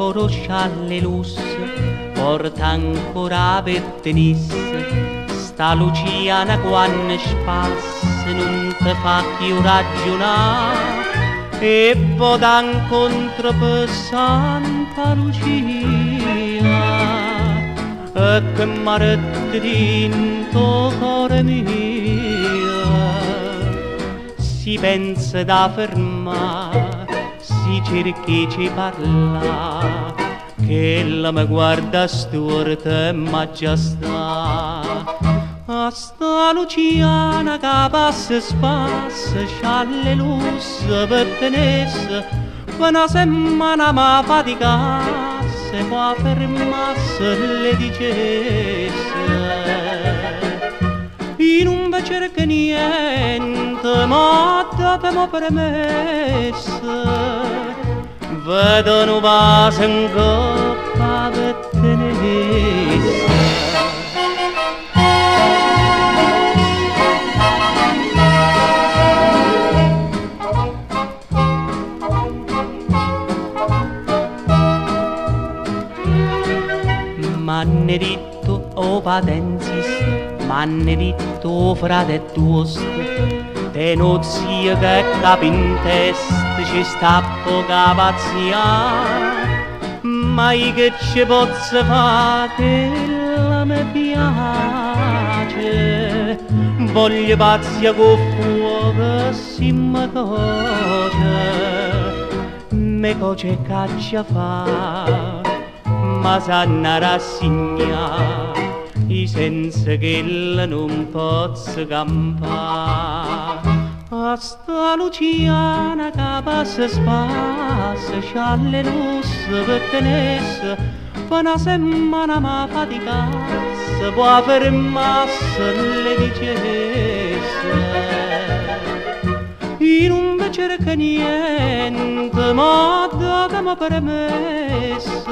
loro scialle lusse porta ancora per tenisse. Sta Luciana quando spassa non te fa più ragionare e vota incontro per Santa Lucia e che m'arrette dinto cuore mio. Si pensa da fermare, si cerca di parlare, che ella mi guarda storta e magiestà. A sta Luciana che passa spassa, scialle lusse per tenesse, per una settimana ma faticasse, qua fermasse le dicesse. Io non vi cerco niente, ma datemi permessa, vedo un vaso in coppa per tenesse. M'hanno detto o patensis, m'hanno detto o frate tuosto, te nozia che capi in testa ci sta poca pazzia, ma io che ci posso fare che la mi piace, voglio pazzia con fuoco si mi coce caccia fa. Ma s'hanno rassegnato i senza che non posso campare. A sta Luciana che passa spassa, scialle rosse per tenesse, per una settimana ma faticasse, può fermarsi le dicesse. Io non mi cerco niente, ma datemi permessa,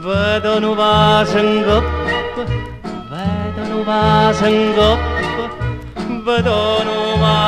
vedo un vaso in coppa, vedo un vaso in coppa, vedo un vaso